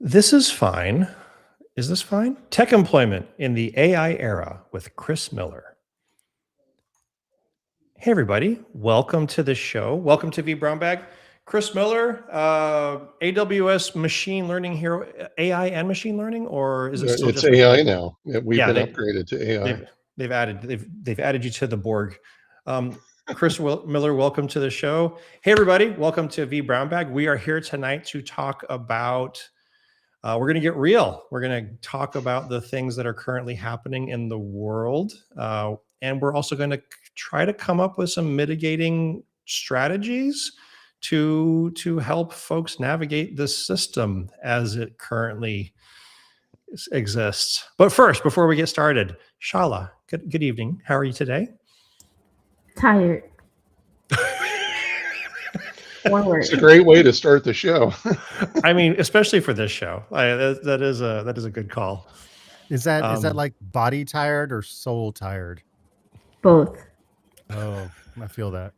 This is fine. Is this fine? Tech employment in the AI era with Chris Miller. Hey, everybody. Welcome to the show. Welcome to V Brown Bag. Chris Miller, AWS machine learning hero, AI and machine learning, or is it still It's just machine AI learning? now. We've Yeah, been upgraded to AI. they've added you to the Borg. Chris Miller, welcome to the show. Hey, everybody. Welcome to V Brown Bag. We are here tonight to talk about we're going to get real. We're going to talk about the things that are currently happening in the world. And we're also going to try to come up with some mitigating strategies to help folks navigate this system as it currently exists. But first, before we get started, Shala, good evening. How are you today? Tired. One word. It's a great way to start the show. I mean, especially for this show, that is a good call. Is that like body tired or soul tired? Both. Oh, I feel that.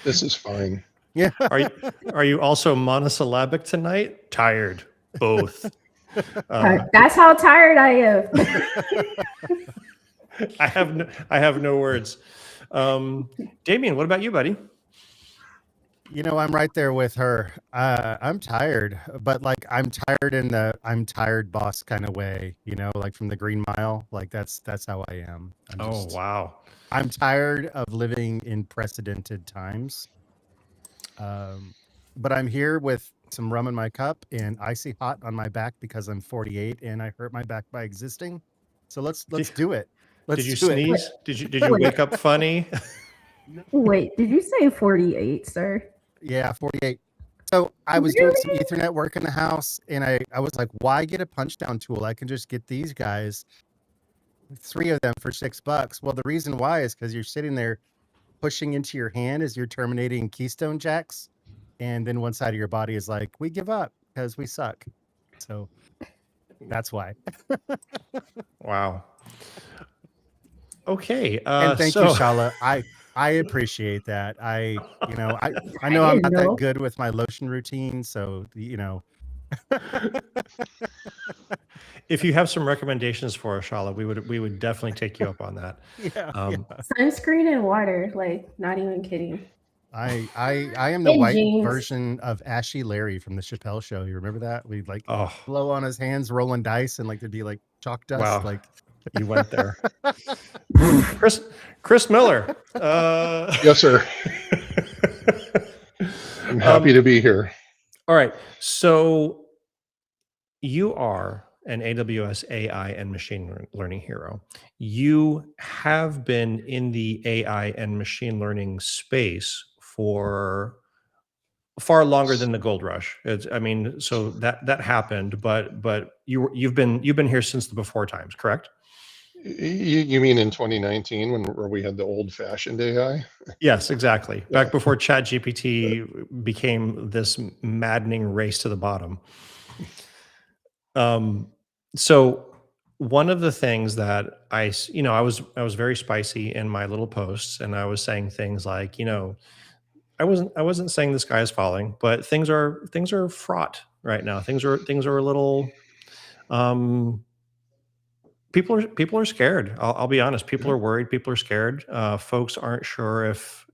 This is fine. Yeah. Are you also monosyllabic tonight? Tired. Both. That's how tired I am. I have no words. Damien, what about you, buddy? You know, I'm right there with her. I'm tired, but like I'm tired in the I'm tired boss kind of way, you know, like from the Green Mile. Like that's how I am. Wow. I'm tired of living in precedented times. But I'm here with some rum in my cup and icy hot on my back because I'm 48 and I hurt my back by existing. So let's do it. Did you sneeze? Did you wake up funny? Wait, did you say 48, sir? Yeah, 48. So I was doing some Ethernet work in the house, and I was like, why get a punch down tool? I can just get these guys, 3 of them for $6. Well, the reason why is because you're sitting there pushing into your hand as you're terminating keystone jacks, and then one side of your body is like, we give up because we suck. So that's why. Wow. Okay. And thank you, Shala. I appreciate that. I know I'm not that good with my lotion routine, so If you have some recommendations for us, Shala, we would definitely take you up on that. Yeah. Sunscreen and water, like not even kidding. I am the white version of Ashy Larry from the Chappelle Show. You remember that? We'd like blow on his hands, rolling dice, and like there'd be like chalk dust. Wow. Like you went there. Chris Miller. Yes, sir. I'm happy to be here. All right. So you are an AWS AI and machine learning hero. You have been in the AI and machine learning space for far longer than the gold rush. So that happened, but you've been here since the before times, correct? You mean in 2019 where we had the old-fashioned AI? Yes, exactly. Back before ChatGPT became this maddening race to the bottom. So one of the things that I was very spicy in my little posts, and I was saying things like, I wasn't saying the sky is falling, but things are fraught right now. Things are a little. People are scared. I'll be honest. People are worried. People are scared. Folks aren't sure if,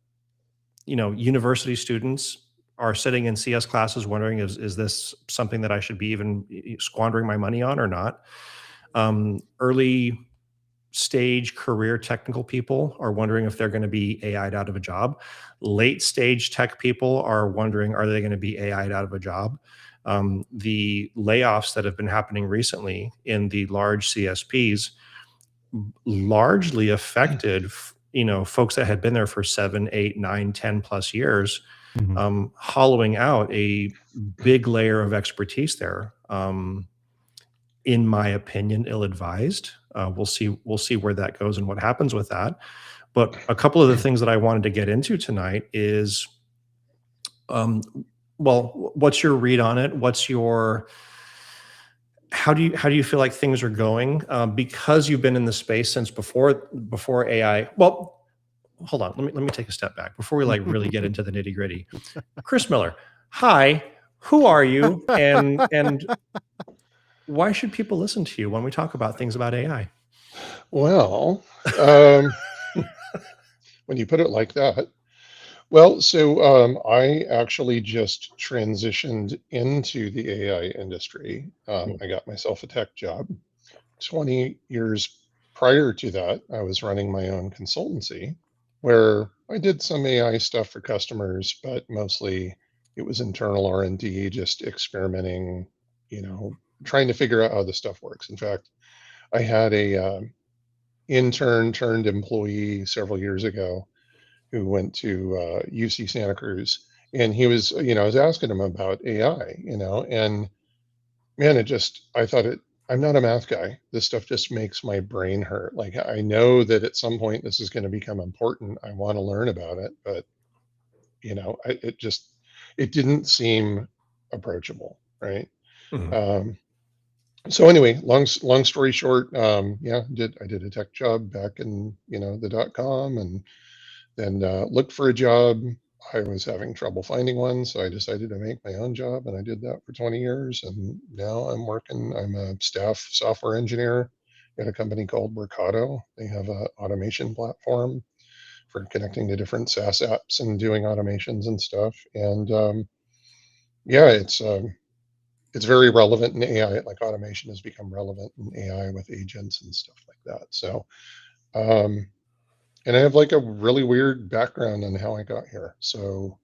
university students are sitting in CS classes wondering, is this something that I should be even squandering my money on or not? Early stage career technical people are wondering if they're going to be AI'd out of a job. Late stage tech people are wondering, are they going to be AI'd out of a job? The layoffs that have been happening recently in the large CSPs largely affected, folks that had been there for 7, 8, 9, 10 plus years, hollowing out a big layer of expertise there. In my opinion, ill-advised. We'll see where that goes and what happens with that. But a couple of the things that I wanted to get into tonight is, what's your read on it? How do you feel like things are going? Because you've been in the space since before AI. Well, hold on. Let me take a step back before we really get into the nitty gritty. Chris Miller, hi. Who are you, and why should people listen to you when we talk about things about AI? Well, um, when you put it like that, well, so I actually just transitioned into the AI industry. I got myself a tech job. 20 years prior to that, I was running my own consultancy where I did some AI stuff for customers, but mostly it was internal R&D, just experimenting, you know, trying to figure out how this stuff works. In fact, I had a intern turned employee several years ago who went to UC Santa Cruz, and he was, I was asking him about AI, and man, I thought I'm not a math guy. This stuff just makes my brain hurt. Like, I know that at some point this is going to become important. I want to learn about it, but it didn't seem approachable, right? Mhm. So anyway, long story short, yeah, I did a tech job back in the .com, and then looked for a job. I was having trouble finding one, so I decided to make my own job, and I did that for 20 years. And now I'm a staff software engineer at a company called Mercado. They have a automation platform for connecting to different SaaS apps and doing automations and stuff. And yeah, it's very relevant in AI. Like, automation has become relevant in AI with agents and stuff like that. So um, and I have like a really weird background on how I got here. So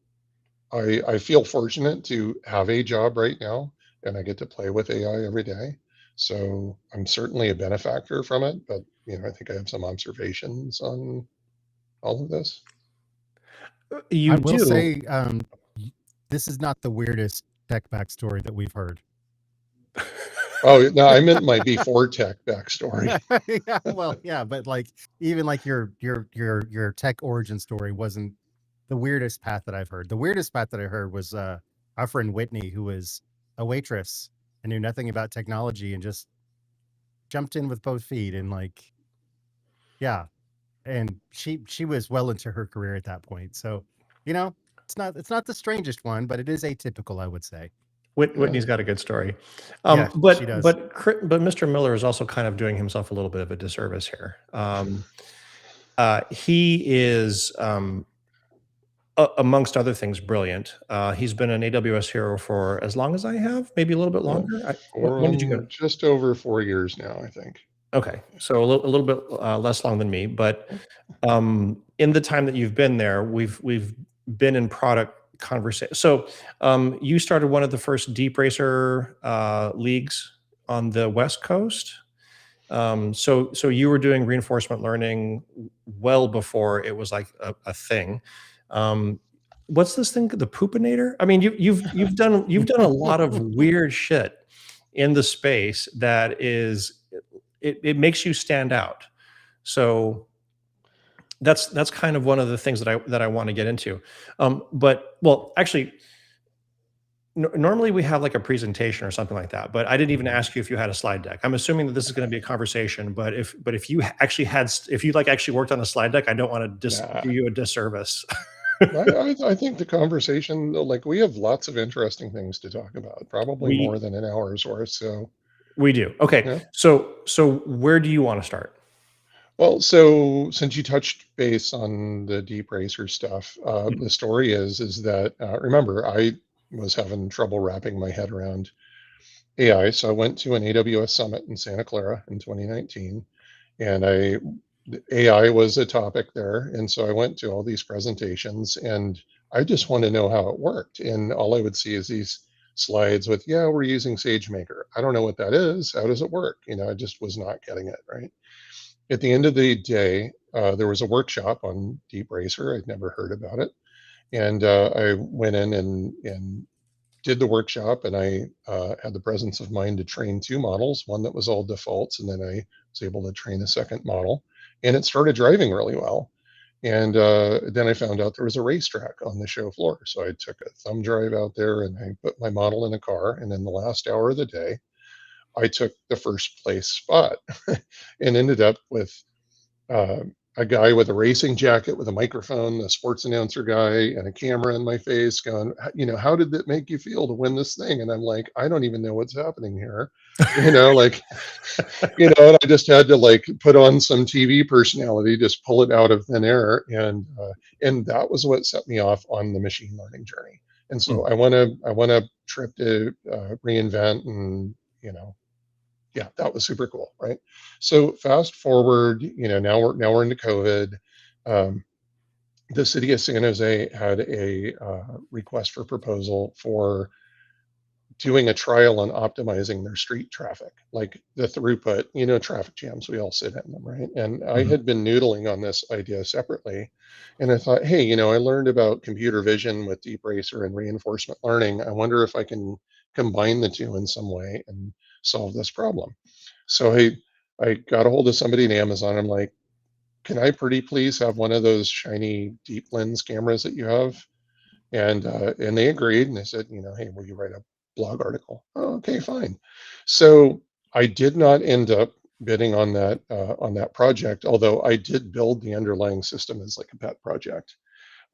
I feel fortunate to have a job right now, and I get to play with AI every day. So I'm certainly a benefactor from it, but I think I have some observations on all of this. You I will do. say, this is not the weirdest tech backstory that we've heard. Oh, no, I meant my before tech backstory. Yeah, well, yeah, but like even like your tech origin story wasn't the weirdest path that I've heard. The weirdest path that I heard was our friend Whitney, who was a waitress and knew nothing about technology and just jumped in with both feet and like, yeah, and she was well into her career at that point. So, you know, it's not the strangest one, but it is atypical, I would say. Yeah. Whitney's got a good story, Yeah, she does. but Mr. Miller is also kind of doing himself a little bit of a disservice here. He is, amongst other things, brilliant. He's been an AWS hero for as long as I have, maybe a little bit longer. When did you go? Just over 4 years now, I think. Okay, so a little bit less long than me, but in the time that you've been there, we've been in product conversation. So you started one of the first deep racer leagues on the West Coast. So you were doing reinforcement learning well before it was like a thing. Um, what's this thing? The poopinator? I mean, you've done a lot of weird shit in the space that is it makes you stand out. So that's kind of one of the things that I want to get into. But well, actually, normally we have like a presentation or something like that. But I didn't even ask you if you had a slide deck. I'm assuming that this is going to be a conversation. But if you actually if you like actually worked on a slide deck, I don't want to Nah. do you a disservice. I think the conversation, like, we have lots of interesting things to talk about, probably more we than an hour's worth. So, we do. Okay. yeah. So where do you want to start? Well, so since you touched base on the deep racer stuff, Mhm. the story is that remember, I was having trouble wrapping my head around AI, so I went to an AWS summit in Santa Clara in 2019, and AI was a topic there, and so I went to all these presentations, and I just want to know how it worked, and all I would see is these slides with, yeah, we're using SageMaker. I don't know what that is. How does it work? I just was not getting it, right? At the end of the day, there was a workshop on Deep Racer. I'd never heard about it, and I went in and did the workshop, and I had the presence of mind to train two models, one that was all defaults, and then I was able to train a second model, and it started driving really well. And then I found out there was a racetrack on the show floor. So I took a thumb drive out there and I put my model in a car. And in the last hour of the day, I took the first place spot and ended up with a guy with a racing jacket with a microphone, a sports announcer guy, and a camera in my face going, you know, how did that make you feel to win this thing? And I'm like, I don't even know what's happening here. You know, like, you know, and I just had to like put on some TV personality, just pull it out of thin air. And that was what set me off on the machine learning journey. And so I want a trip to reinvent and, you know, yeah, that was super cool, right? So fast forward, you know, now we're into COVID. Um, the city of San Jose had a request for proposal for doing a trial on optimizing their street traffic, like the throughput, you know, traffic jams, we all sit in them, right? And I Mhm. had been noodling on this idea separately. And I thought, hey, you know, I learned about computer vision with deep racer and reinforcement learning. I wonder if I can combine the two in some way and solve this problem. So I got a hold of somebody in Amazon. I'm like, can I pretty please have one of those shiny deep lens cameras that you have? And they agreed, and they said, you know, hey, will you write a blog article? Oh, okay, fine. So I did not end up bidding on that project, although I did build the underlying system as like a pet project.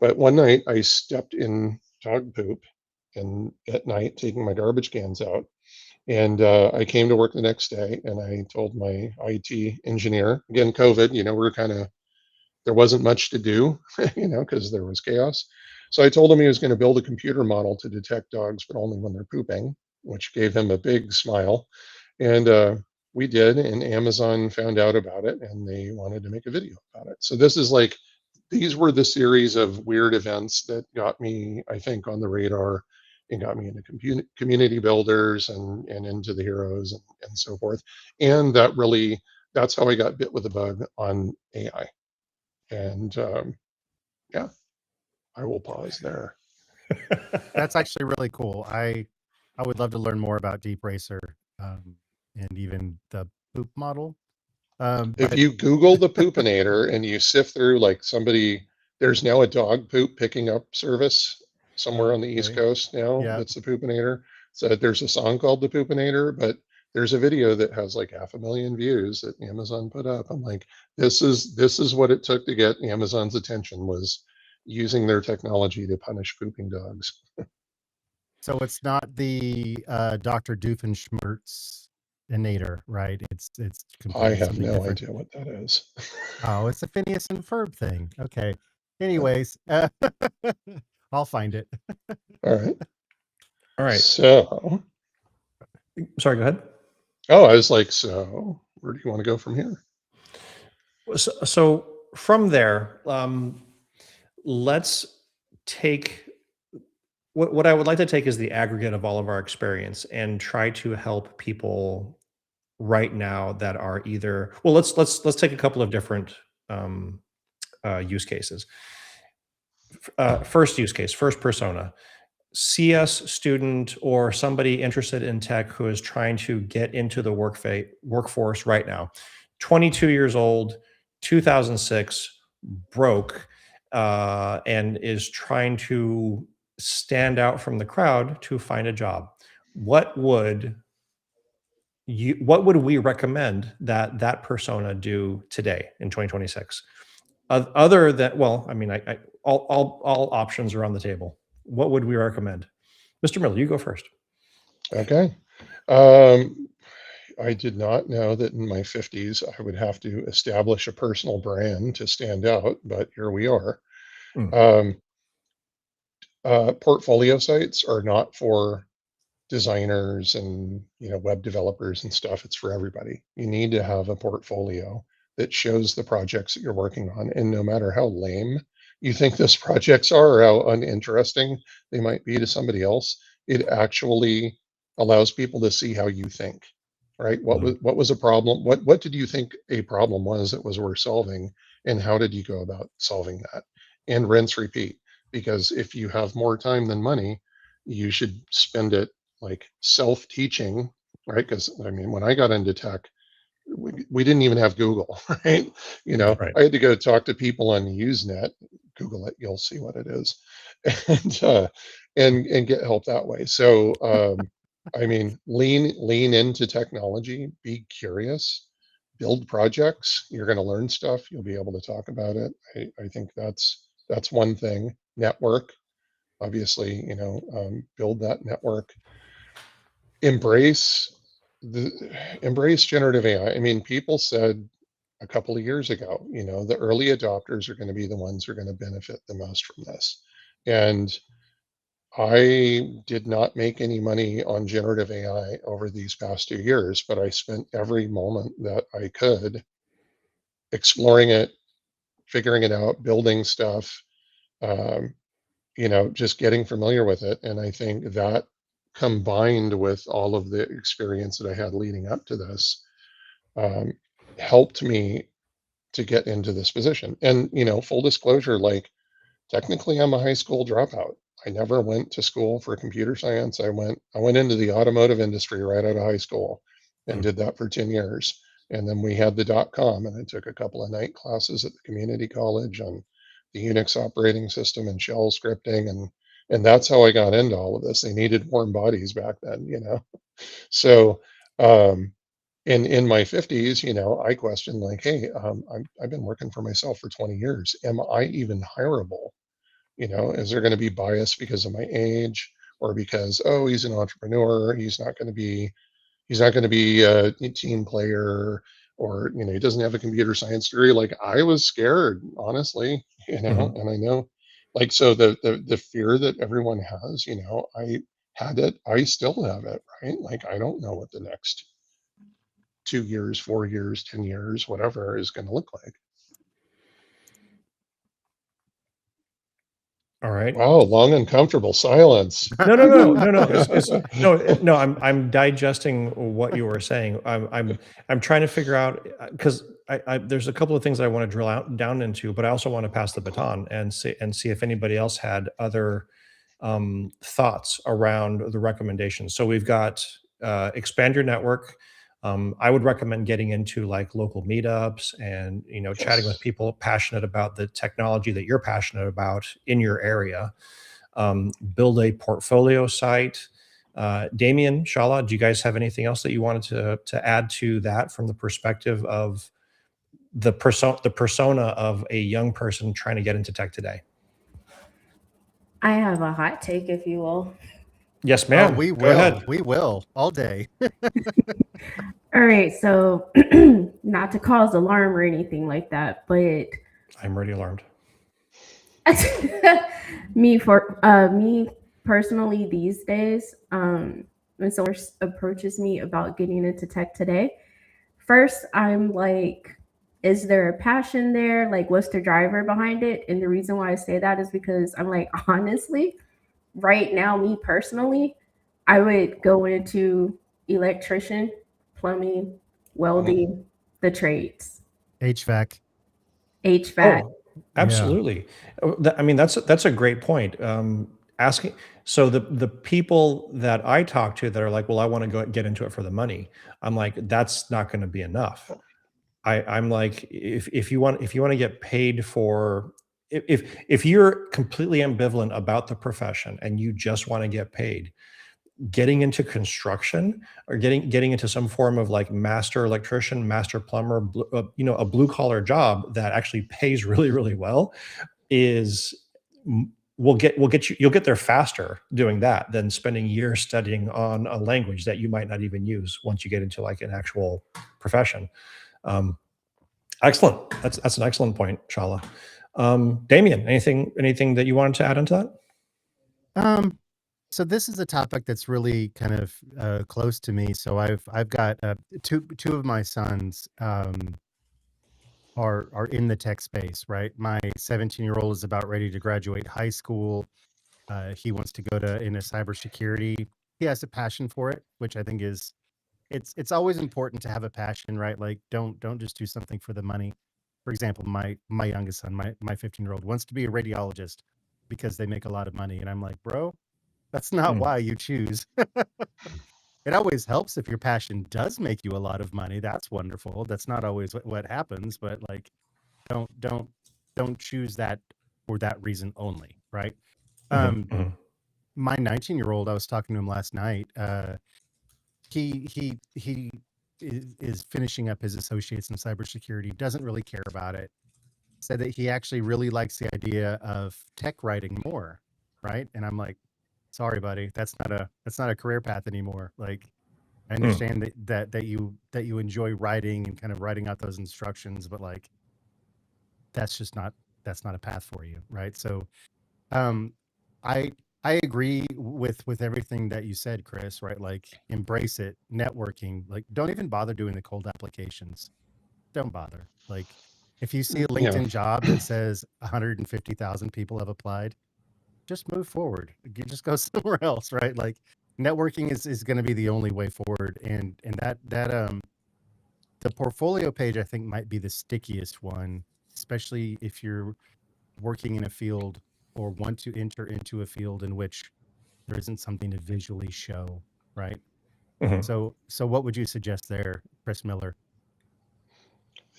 But one night I stepped in dog poop and at night taking my garbage cans out. And I came to work the next day and I told my IT engineer, again, COVID, you know, we're kind of there wasn't much to do, you know, because there was chaos. So I told him he was going to build a computer model to detect dogs, but only when they're pooping, which gave him a big smile. And we did, and Amazon found out about it, and they wanted to make a video about it. So this is like, these were the series of weird events that got me, I think, on the radar and got me into community builders and into the heroes and so forth. And that really, that's how I got bit with the bug on AI. And yeah, I will pause there. That's actually really cool. I would love to learn more about Deep Racer, and even the poop model. If But you Google the poopinator and you sift through like somebody, there's now a dog poop picking up service somewhere on the East okay, Coast now yeah. that's the poopinator. So there's a song called the poopinator, but there's a video that has like 500,000 views that Amazon put up. I'm like, this is what it took to get Amazon's attention was using their technology to punish pooping dogs. So it's not the Dr. Doofenshmirtz Inator, right? It's I completely have something no different. idea what that is. Oh, it's a Phineas and Ferb thing. Okay. Yeah. Anyways, I'll find it. All right. All right. So, Sorry, go ahead. oh, I was like, so where do you want to go from here? So from there, let's take what I would like to take is the aggregate of all of our experience and try to help people right now that are either well. Let's take a couple of different use cases. First use case, first persona. CS student or somebody interested in tech who is trying to get into the workforce right now. 22 years old, 2006, broke, and is trying to stand out from the crowd to find a job. What would what would we recommend that that persona do today in 2026? Other than, well, I mean, all options are on the table. What would we recommend? Mr. Miller, you go first. Okay. Um, I did not know that in my 50s I would have to establish a personal brand to stand out, but here we are. Mm, Um, Portfolio sites are not for designers and web developers and stuff. It's for everybody. You need to have a portfolio that shows the projects that you're working on, and no matter how lame you think those projects are or how uninteresting they might be to somebody else, it actually allows people to see how you think, right? mhm, What was a problem, what did you think a problem was that was worth solving, and how did you go about solving that? And rinse repeat, because if you have more time than money, you should spend it like self-teaching, right? Because I mean, when I got into tech, we didn't even have Google, right? right. I had to go talk to people on Usenet. Google it, you'll see what it is, and and get help that way. So I mean, lean into technology, be curious, build projects. You're going to learn stuff. You'll be able to talk about it. I think that's one thing. Network, obviously, build that network. Embrace embrace generative AI. I mean, people said a couple of years ago, the early adopters are going to be the ones who are going to benefit the most from this. And I did not make any money on generative AI over these past 2 years, but I spent every moment that I could exploring it, figuring it out, building stuff, um, just getting familiar with it. And I think that combined with all of the experience that I had leading up to this, um, helped me to get into this position. And, full disclosure, like technically I'm a high school dropout. I never went to school for computer science. I went into the automotive industry right out of high school and did that for 10 years. And then we had the .com, and I took a couple of night classes at the community college on the Unix operating system and shell scripting, and that's how I got into all of this. They needed warm bodies back then. So um in my 50s, I questioned like, hey, I've been working for myself for 20 years. Am I even hireable? Is there going to be bias because of my age, or because, oh, he's an entrepreneur, he's not going to be a team player, or he doesn't have a computer science degree. Like, I was scared, honestly, Mhm. and I know, like, so the fear that everyone has, I had it, I still have it, right? Like, I don't know what the next 2 years, 4 years, 10 years, whatever is going to look like. All right. Wow, long uncomfortable silence. No. It's no. I'm digesting what you were saying. I'm trying to figure out, because there's a couple of things I want to drill out down into, but I also want to pass the baton and see if anybody else had other thoughts around the recommendations. So we've got expand your network. I would recommend getting into like local meetups and chatting with Yes. people passionate about the technology that you're passionate about in your area. Build a portfolio site. Damien, Shala, do you guys have anything else that you wanted to add to that from the perspective of the persona of a young person trying to get into tech today? I have a hot take, if you will. Yes, Oh, ma'am. we Go will. ahead. We will all day. All right, so not to cause alarm or anything like that, but I'm already alarmed. me personally these days, when someone approaches me about getting into tech today, first I'm like, is there a passion there? Like, what's the driver behind it? And the reason why I say that is because I'm like, honestly, right now, me personally, I would go into electrician, plumbing, welding, the trades, HVAC. HVAC. Oh, absolutely. I mean, that's a great point. Asking, so the people that I talk to that are like, well, I want to go get into it for the money. I'm like, that's not going to be enough. I'm like, if you want to get paid for, if you're completely ambivalent about the profession and you just want to get paid, getting into construction or getting into some form of like master electrician, master plumber, a blue collar job that actually pays really, really well is you'll get there faster doing that than spending years studying on a language that you might not even use once you get into like an actual profession. Um, Excellent. That's an excellent point, Shala. Damien, anything that you wanted to add into that? So this is a topic that's really kind of close to me. So I've got two of my sons are in the tech space, right? My 17-year-old is about ready to graduate high school. He wants to go into cybersecurity. He has a passion for it, which I think is it's always important to have a passion, right? Like don't just do something for the money. For example, my youngest son, my 15-year-old wants to be a radiologist because they make a lot of money, and I'm like, bro, that's not Mm, why you choose. It always helps if your passion does make you a lot of money. That's wonderful. That's not always what happens, but like don't don't don't choose that for that reason only, right? mhm, Um mhm. my 19-year-old, I was talking to him last night. He is finishing up his associates in cybersecurity, doesn't really care about it. Said that he actually really likes the idea of tech writing more, right? And I'm like, sorry, buddy, that's not a career path anymore. Like, I understand that you enjoy writing and kind of writing out those instructions, but like, that's not a path for you, right? So, um, I agree with everything that you said, Chris, right? Like, embrace it, networking. Like, don't even bother doing the cold applications. Don't bother. Like, if you see a Yeah. LinkedIn job that says 150,000 people have applied, just move forward. You just go somewhere else, right? Like, networking is going to be the only way forward. And that the portfolio page, I think, might be the stickiest one, especially if you're working in a field or want to enter into a field in which there isn't something to visually show, right? Mhm. So what would you suggest there, Chris Miller?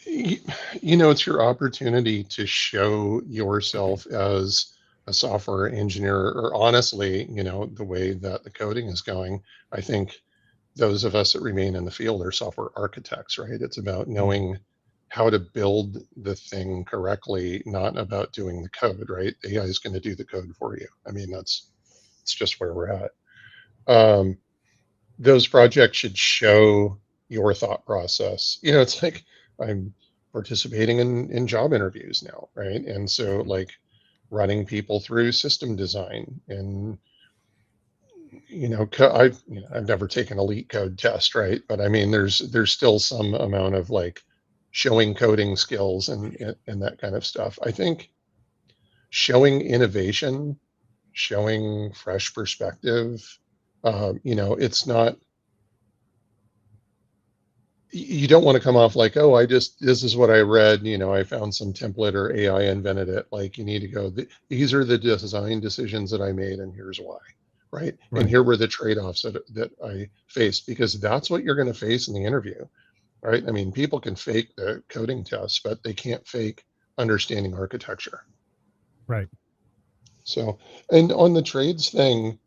It's your opportunity to show yourself as a software engineer, or honestly, the way that the coding is going. I think those of us that remain in the field are software architects, right? It's about knowing how to build the thing correctly, not about doing the code, right? AI is going to do the code for you. I mean, it's just where we're at. Those projects should show your thought process. It's like I'm participating in job interviews now, right? And so like running people through system design and I've never taken a leak code test, right? But I mean, there's still some amount of like showing coding skills and that kind of stuff. I think showing innovation, showing fresh perspective, it's not, you don't want to come off like, oh, this is what I read, I found some template or AI invented it. Like, you need to go, these are the design decisions that I made, and here's why, right? And here were the trade-offs that I faced, because that's what you're going to face in the interview, right? I mean, people can fake the coding tests, but they can't fake understanding architecture. Right. So, and on the trades thing,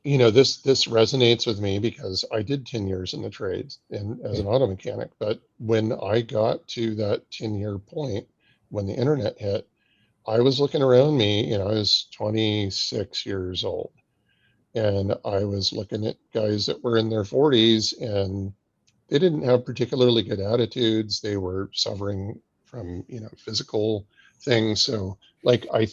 this resonates with me because I did 10 years in the trades and as an auto mechanic. But when I got to that 10-year point, when the internet hit, I was looking around me, I was 26 years old, and I was looking at guys that were in their 40s, and they didn't have particularly good attitudes. They were suffering from, physical things. So like, I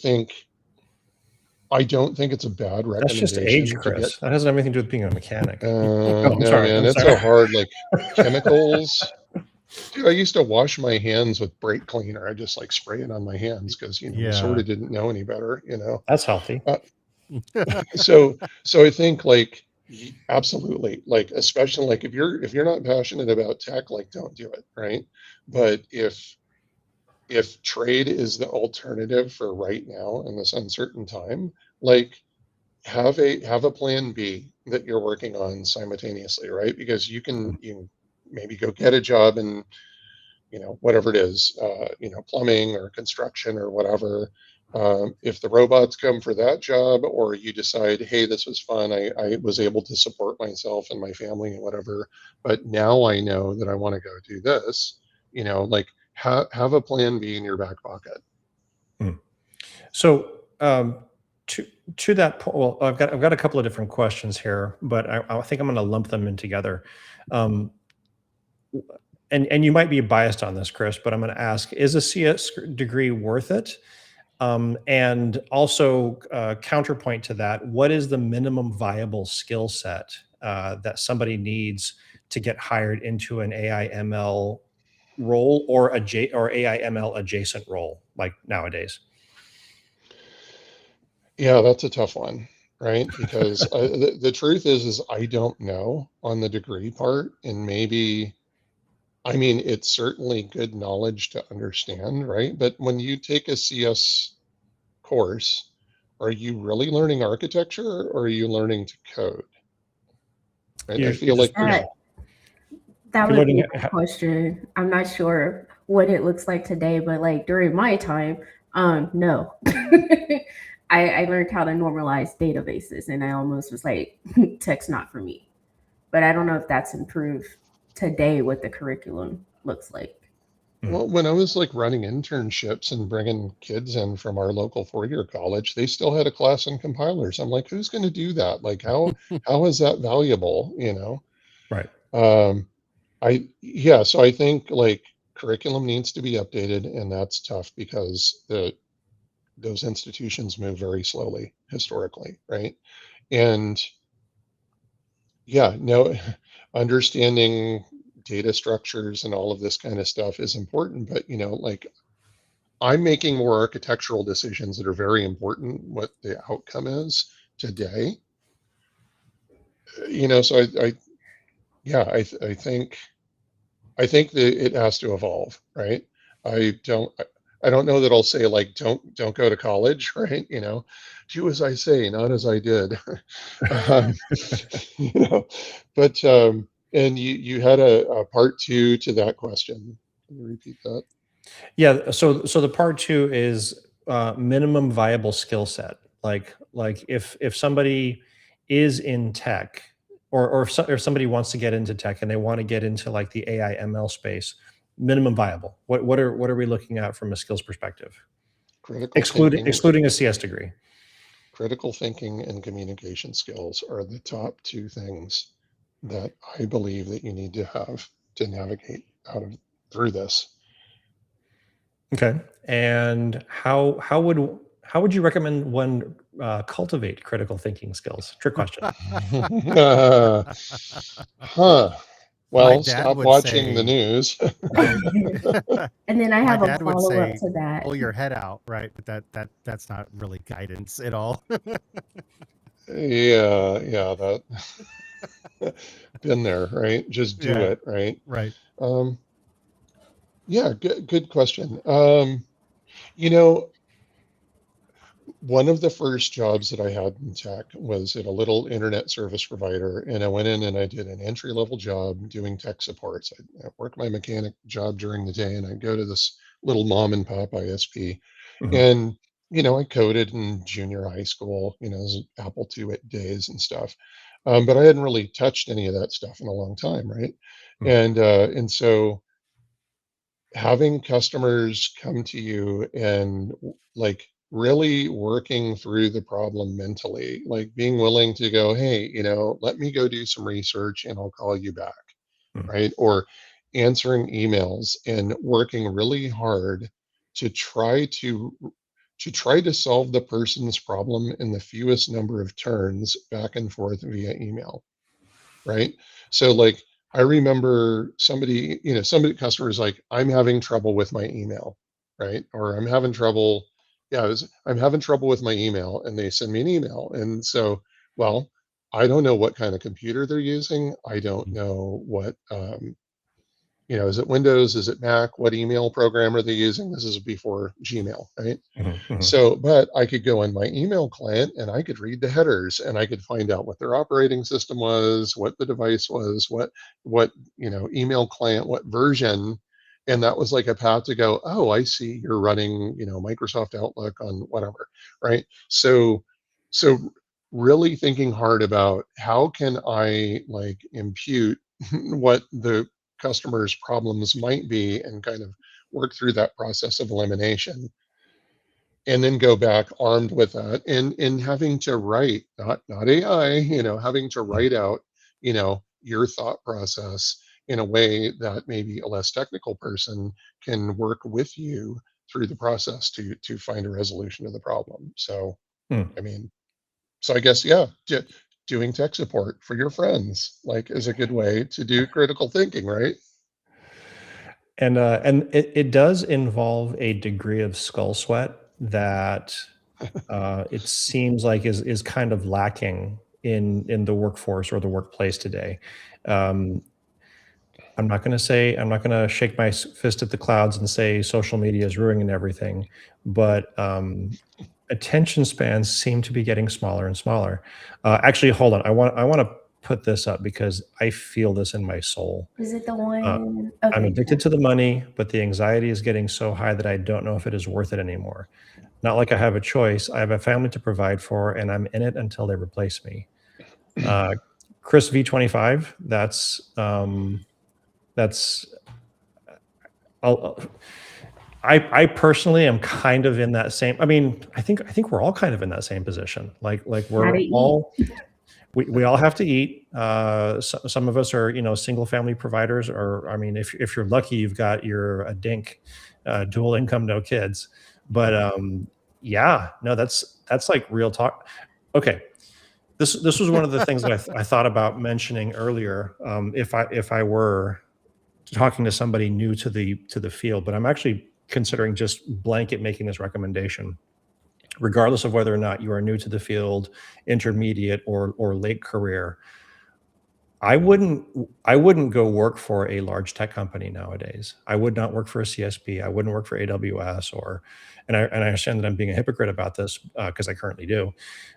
don't think it's a bad That's just age, recommendation to get. Chris. That has everything to do with being a mechanic. No, I'm sorry. man, I'm it's sorry. so hard. Like chemicals. Dude, I used to wash my hands with brake cleaner. I just like spray it on my hands because, we sort of didn't know any better, That's healthy. So I think like, absolutely, like, especially like if you're not passionate about tech, like, don't do it, right? But if trade is the alternative for right now in this uncertain time, like, have a plan B that you're working on simultaneously, right? Because you can maybe go get a job in, whatever it is, plumbing or construction or whatever. If the robots come for that job, or you decide, hey, this was fun, I was able to support myself and my family and whatever, but now I know that I want to go do this, like, have a plan B in your back pocket. So to that point, well, I've got a couple of different questions here, but I think I'm going to lump them in together. And you might be biased on this, Chris, but I'm going to ask: is a CS degree worth it? And also, counterpoint to that, what is the minimum viable skill set that somebody needs to get hired into an AI ML role, or AI ML adjacent role, like nowadays? Yeah, that's a tough one, right? Because the truth is I don't know on the degree part, and maybe, I mean, it's certainly good knowledge to understand, right? But when you take a CS course, are you really learning architecture, or are you learning to code? Right? I You're feel just, like there's, That you're would learning be my question. I'm not sure what it looks like today, but like during my time, no. I learned how to normalize databases, and I almost was like, tech's not for me. But I don't know if that's improved today what the curriculum looks like. Well, when I was like running internships and bringing kids in from our local four-year college, they still had a class in compilers. I'm like, who's going to do that? Like, how is that valuable? You know? Right. Yeah. So I think like curriculum needs to be updated, and that's tough because those institutions move very slowly historically, right? And yeah, no, understanding data structures and all of this kind of stuff is important, but you know, like I'm making more architectural decisions that are very important what the outcome is today. You know, so yeah, I think that it has to evolve, right? I don't know that I'll say like don't go to college, right? You know, do as I say, not as I did. um, you know, but and you had a part two to that question. Can you repeat that? Yeah. So the part two is minimum viable skill set. Like if somebody is in tech, or somebody wants to get into tech and they want to get into like the AI ML space, minimum viable. What are we looking at from a skills perspective? Critical Excluding thinking, excluding a CS degree. critical thinking and communication skills are the top two things that I believe that you need to have to navigate out of through this. Okay. And how would you recommend one cultivate critical thinking skills? Trick question. Huh. My Well, dad stop would watching the say, news. right? And then I My have a dad would follow up say, to that. pull your head out, right? But that's not really guidance at all. Yeah, that been there, right? Just do Yeah, it, right? right. Um, yeah, good question. You know, one of the first jobs that I had in tech was at a little internet service provider, and I went in and I did an entry level job doing tech supports. I worked my mechanic job during the day, and I'd go to this little mom and pop ISP, Mhm, and you know, I coded in junior high school, you know, it was Apple II days and stuff, but I hadn't really touched any of that stuff in a long time, right? mhm, And so having customers come to you and like really working through the problem mentally, like being willing to go, hey, you know, let me go do some research and I'll call you back, mhm, right? Or answering emails and working really hard to try to solve the person's problem in the fewest number of turns back and forth via email, right? So like I remember somebody, you know, somebody customers like, I'm having trouble with my email, right? Or I'm having trouble, yeah, I'm having trouble with my email, and they send me an email. And so, well, I don't know what kind of computer they're using. I don't mhm, know what you know, is it Windows? Is it Mac? What email program are they using? This is before Gmail, right? mhm, mhm, So, but I could go on my email client and I could read the headers and I could find out what their operating system was, what the device was, what, you know, email client, what version. And that was like a path to go, oh, I see you're running, you know, Microsoft Outlook on whatever, right? So really thinking hard about how can I like impute what the customer's problems might be and kind of work through that process of elimination, and then go back armed with that, and having to write, not AI, you know, having to mhm. write out, you know, your thought process in a way that maybe a less technical person can work with you through the process to find a resolution of the problem. So Mm. I mean, so I guess yeah, doing tech support for your friends like is a good way to do critical thinking, right? And it does involve a degree of skull sweat that it seems like is kind of lacking in the workforce or the workplace today. Um, I'm not going to shake my fist at the clouds and say social media is ruining everything, but attention spans seem to be getting smaller and smaller. Actually, hold on. I want to put this up because I feel this in my soul. Is it the Uh, one? I'm Okay. addicted to the money, but the anxiety is getting so high that I don't know if it is worth it anymore. Not like I have a choice. I have a family to provide for, and I'm in it until they replace me. Uh, Chris V25. That's I personally am kind of in that same. I mean, I think we're all kind of in that same position. Like we're Gotta eat. all we all have to eat. Some of us are, single family providers, or I mean, if you're lucky, you've got a dink, dual income, no kids. But yeah, no, that's like real talk. Okay, this was one of the things that I thought about mentioning earlier. If I were talking to somebody new to the field, but I'm actually considering just blanket making this recommendation, regardless of whether or not you are new to the field, intermediate, or late career. I wouldn't go work for a large tech company nowadays. I would not work for a CSP. I wouldn't work for AWS and I understand that I'm being a hypocrite about this because I currently do.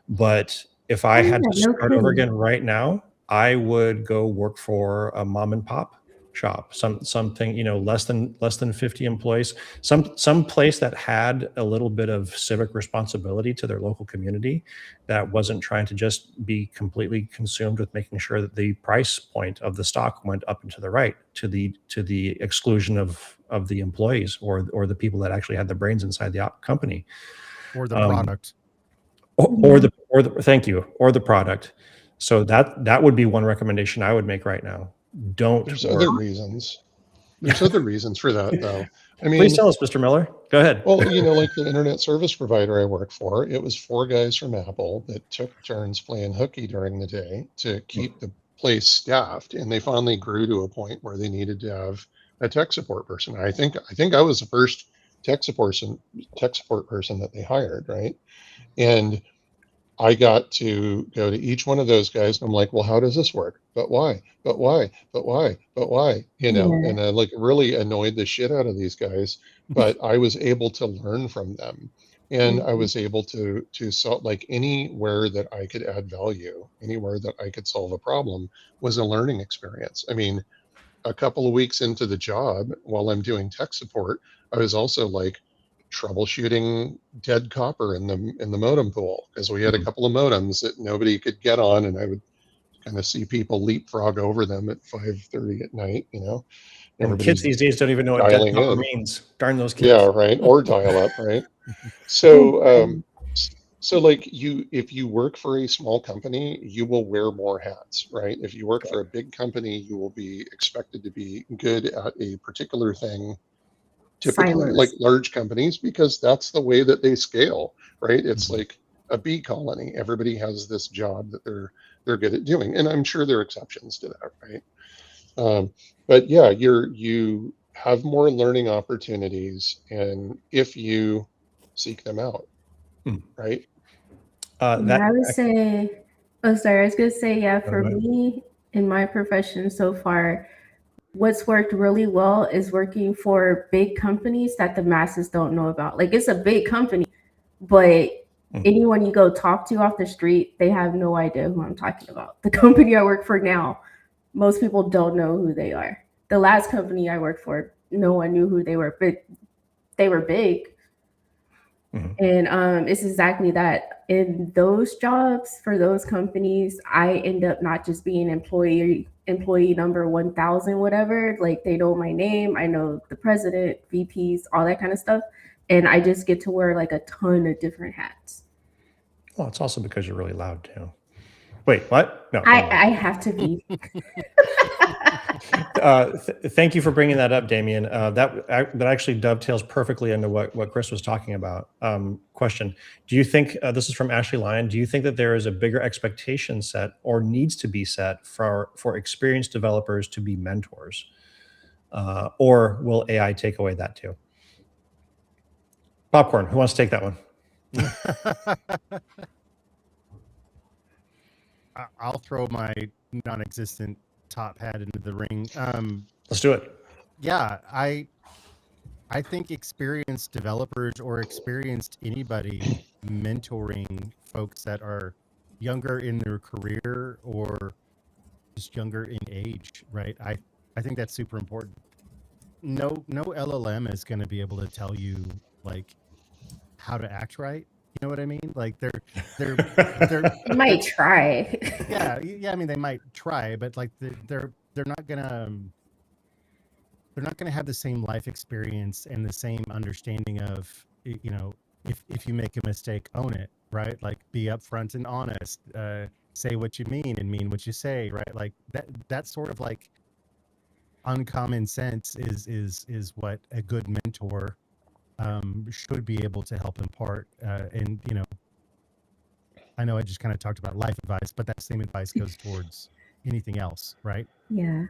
But if I Oh, had yeah, to no start over kidding. again right now, I would go work for a mom and pop shop, something, less than 50 employees, some place that had a little bit of civic responsibility to their local community, that wasn't trying to just be completely consumed with making sure that the price point of the stock went up and to the right, to the exclusion of the employees or the people that actually had the brains inside the company, Or the um, product. or the thank you, or the product. So that would be one recommendation I would make right now. Don't There's work. other reasons. There's other reasons for that, though. I Please mean, tell us, Mr. Miller. Go ahead. well, like the internet service provider I work for, it was four guys from Apple that took turns playing hooky during the day to keep the place staffed, and they finally grew to a point where they needed to have a tech support person. I think I was the first tech support person that they hired, right? And I got to go to each one of those guys. And I'm like, well, how does this work? But why? But why? But why? But why? And Yeah. I like really annoyed the shit out of these guys, but I was able to learn from them. And I Mhm. was able to solve, like, anywhere that I could add value, anywhere that I could solve a problem was a learning experience. I mean, a couple of weeks into the job, while I'm doing tech support, I was also like troubleshooting dead copper in the modem pool, because we had a Mhm. couple of modems that nobody could get on, and I would kind of see people leapfrog over them at 5:30 at night. And kids Everybody's these days don't even know what dead dialing copper in. means. Darn those Yeah, kids. right. Or dial up, right? Oh, So, yeah. so like if you work for a small company, you will wear more hats, right? If you work for a big company, you will be expected to be good at a particular thing, typically, like Silence. large companies, because that's the way that they scale, right? It's Mhm. like a bee colony. Everybody has this job that they're good at doing, and I'm sure there are exceptions to that, right? But yeah, you have more learning opportunities, and if you seek them out, Hmm. right? That Yeah, I would say, oh, sorry, I was gonna say, yeah, Go for ahead. me in my profession so far, what's worked really well is working for big companies that the masses don't know about. Like, it's a big company, but Hmm. anyone you go talk to off the street, they have no idea who I'm talking about. The company I work for now, most people don't know who they are. The last company I worked for, no one knew who they were, but they were big. Mhm. And it's exactly that. In those jobs for those companies, I end up not just being employee number 1,000, whatever. Like, they know my name, I know the president, VPs, all that kind of stuff, and I just get to wear like a ton of different hats. Well, it's also because you're really loud too. Wait, what? No, I never mind. I have to be. Thank you for bringing that up, Damien. That actually dovetails perfectly into what Chris was talking about. Question: Do you think this is from Ashley Lyon? Do you think that there is a bigger expectation set, or needs to be set, for experienced developers to be mentors, or will AI take away that too? Popcorn. Who wants to take that one? I'll throw my non-existent top hat into the ring. Let's do it. Yeah, I think experienced developers or experienced anybody mentoring folks that are younger in their career or just younger in age, right? I think that's super important. No LLM is going to be able to tell you like how to act right. You know what I mean? Like they're they're You might try. yeah. I mean, they might try, but like they're not gonna. they're not going to have the same life experience and the same understanding of, if you make a mistake, own it, right? Like, be upfront and honest, say what you mean and mean what you say, right? Like that sort of like uncommon sense is what a good mentor should be able to help impart. And I know I just kind of talked about life advice, but that same advice goes towards anything else, right? Yeah.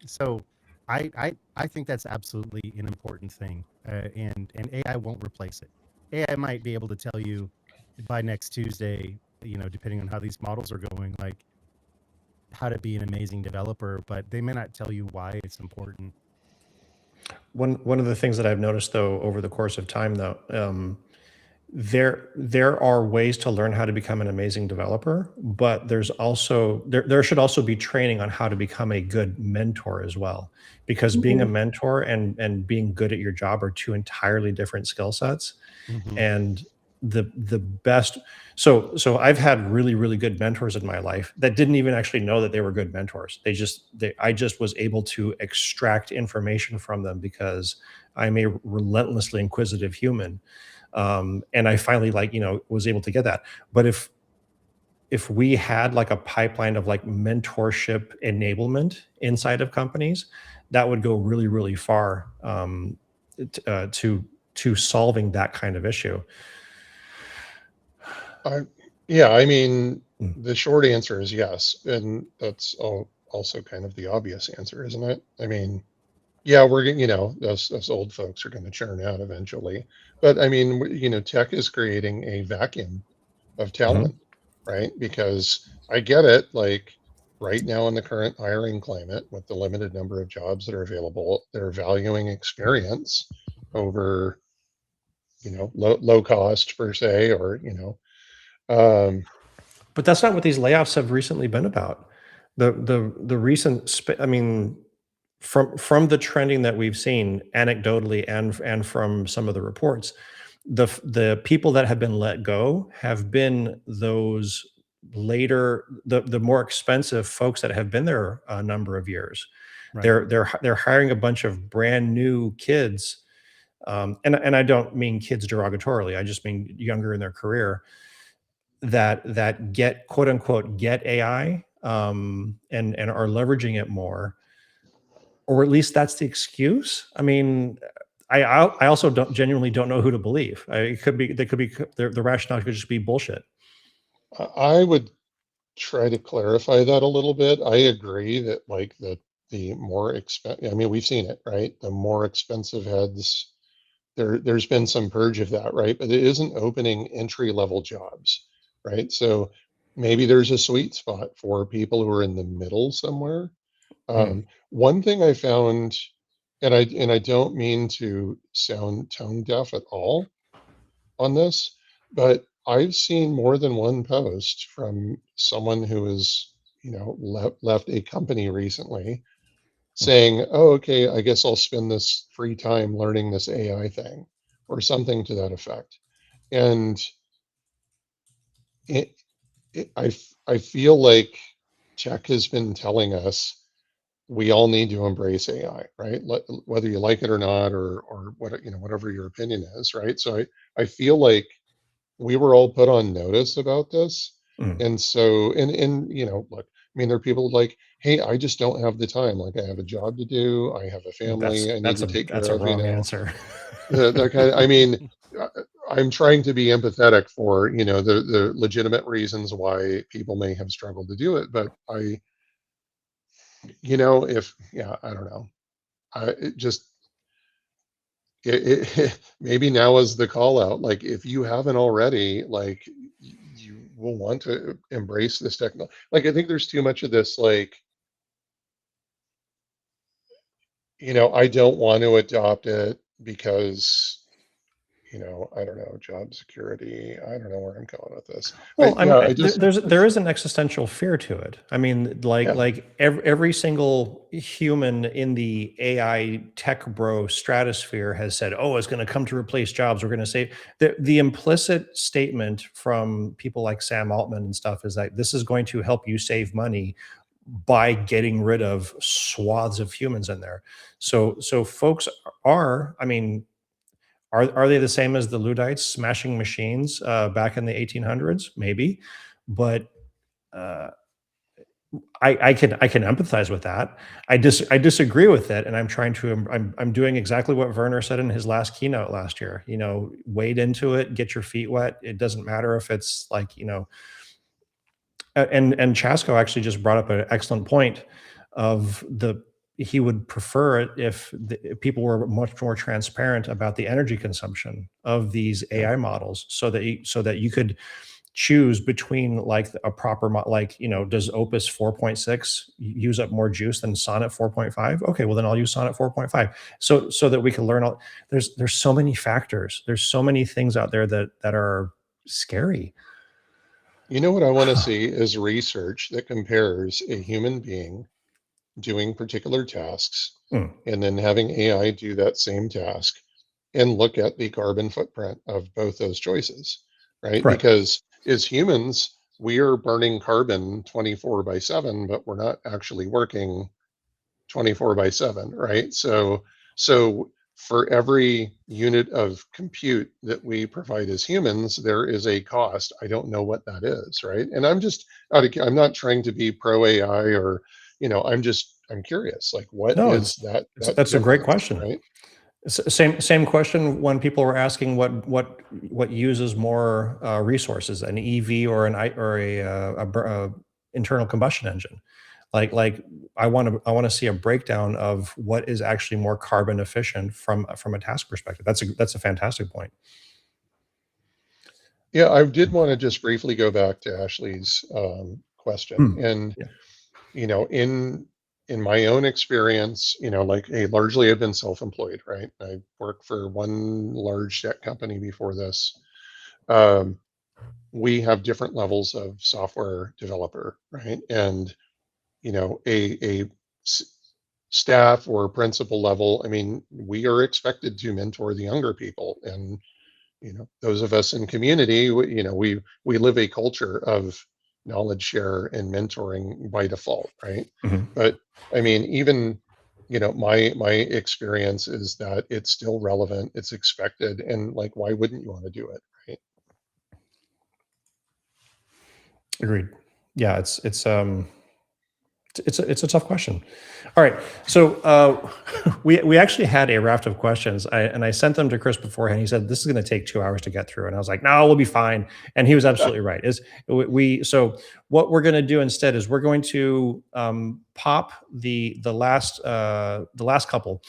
So I think that's absolutely an important thing, and AI won't replace it. AI might be able to tell you by next Tuesday, depending on how these models are going, like how to be an amazing developer, but they may not tell you why it's important. One of the things that I've noticed though over the course of time though, there are ways to learn how to become an amazing developer, but there should also be training on how to become a good mentor as well, because being a Mhm. mentor and being good at your job are two entirely different skill sets. Mm-hmm. And the best, so I've had really good mentors in my life that didn't even actually know that they were good mentors. I just was able to extract information from them because I'm a relentlessly inquisitive human. And I finally was able to get that. But if we had like a pipeline of like mentorship enablement inside of companies, that would go really far, to solving that kind of issue. Yeah, I mean, Mm. the short answer is yes, and that's also kind of the obvious answer, isn't it? I mean, yeah, we're us old folks are going to churn out eventually, but I mean, tech is creating a vacuum of Mhm. talent, right? Because I get it, like right now in the current hiring climate, with the limited number of jobs that are available, they're valuing experience over, low cost per se, or um, But that's not what these layoffs have recently been about. The recent, I mean, from the trending that we've seen anecdotally and from some of the reports, the people that have been let go have been those the more expensive folks that have been there a number of years. Right. They're hiring a bunch of brand new kids, and I don't mean kids derogatorily. I just mean younger in their career, that get, quote unquote, get AI, and are leveraging it more, or at least that's the excuse. I mean, I also genuinely don't know who to believe. It could be, they could be, the rationale could just be bullshit. I would try to clarify that a little bit. I agree that like the more expensive, I mean, we've seen it, right? The more expensive heads, there's been some purge of that, right? But it isn't opening entry level jobs, right? So maybe there's a sweet spot for people who are in the middle somewhere. Mm. One thing I found, and I don't mean to sound tone deaf at all on this, but I've seen more than one post from someone who has, left a company recently Mm. saying, "Oh, okay, I guess I'll spend this free time learning this AI thing," or something to that effect. And it, I feel like tech has been telling us we all need to embrace AI, right? Whether you like it or not, or what, whatever your opinion is, right? So I feel like we were all put on notice about this. Mm. And so, look, I mean, there are people like, hey, I just don't have the time. Like, I have a job to do, I have a family I need to take That's care a of, wrong answer. that kind of, I mean, uh, I'm trying to be empathetic for, the legitimate reasons why people may have struggled to do it. But if, yeah, I don't know. It just, maybe now is the call out. Like, if you haven't already, like, you will want to embrace this technology. Like, I think there's too much of this, like, I don't want to adopt it because, I don't know, job security. I don't know where I'm going with this. Well, I mean, I just, there is an existential fear to it. I mean, yeah, every single human in the AI tech bro stratosphere has said, "Oh, it's going to come to replace jobs. We're going to save." The implicit statement from people like Sam Altman and stuff is that this is going to help you save money, by getting rid of swaths of humans in there. So folks are, I mean, are they the same as the Luddites smashing machines back in the 1800s? Maybe, but uh, I can empathize with that. I disagree with it, and I'm trying to I'm doing exactly what Werner said in his last keynote last year. You know, wade into it, get your feet wet. It doesn't matter if it's like, you know, and Chasko actually just brought up an excellent point of the he would prefer it if people were much more transparent about the energy consumption of these AI models, so that you could choose between like a proper like, you know, does Opus 4.6 use up more juice than Sonnet 4.5? Okay, well then I'll use Sonnet 4.5. So that we can learn all. There's so many factors. There's so many things out there that are scary. You know what I want to see is research that compares a human being doing particular tasks Mm, and then having AI do that same task and look at the carbon footprint of both those choices, right? right. Because as humans, we are burning carbon 24/7, but we're not actually working 24/7, right? So for every unit of compute that we provide as humans, there is a cost. I don't know what that is, right? And I'm just I'm not trying to be pro AI or, you know, I'm curious, like what No, is that that's a great difference, question. right? Same question when people were asking what uses more resources, an EV or a internal combustion engine. Like I want to see a breakdown of what is actually more carbon efficient from a task perspective. That's a fantastic point. Yeah, I did want to just briefly go back to Ashley's question. Hmm. And, Yeah. you know, in my own experience, you know, like, hey, largely I've been self-employed, right? I worked for one large tech company before this. Um, we have different levels of software developer, right? And, you know, staff or principal level, I mean, we are expected to mentor the younger people. And, you know, those of us in community, you know, we live a culture of knowledge share and mentoring by default, right? Mhm. But I mean, even, you know, my experience is that it's still relevant, it's expected, and like, why wouldn't you want to do it, right? Agreed. Yeah, it's a tough question. All right, so we actually had a raft of questions, and I sent them to Chris beforehand. He said this is going to take 2 hours to get through, and I was like, no, we'll be fine. And he was absolutely right. Is we so what we're going to do instead is we're going to pop the last couple.